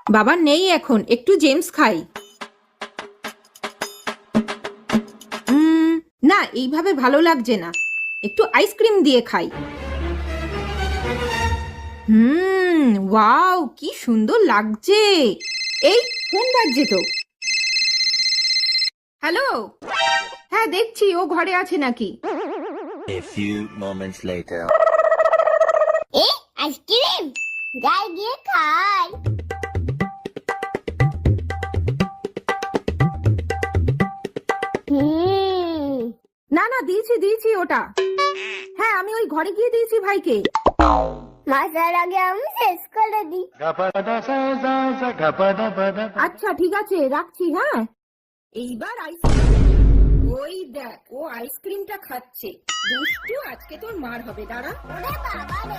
বাবা নেই এখন, একটু জেমস খাই। না, এইভাবে ভালো লাগছে না, একটু আইসক্রিম দিয়ে খাই। ওয়াও, কি সুন্দর লাগছে। এই ফোন বাজছে তো। হ্যালো। হ্যাঁ, দেখছি ও ঘরে আছে নাকি। A few moments later. A ice cream যাই গিয়ে খাই। না না, দিয়েছি ওটা। হ্যাঁ, আমি ওই ঘরে গিয়ে দিয়েছি ভাইকে। মাসার আগে আমি শেষ করে দিই। আচ্ছা ঠিক আছে, রাখছি। হ্যাঁ, এইবার ওই দেখ, ও আইসক্রিমটা খাচ্ছে। দুষ্টু, আজকে তোর মার হবে, দাঁড়া। ওরে বাবা রে।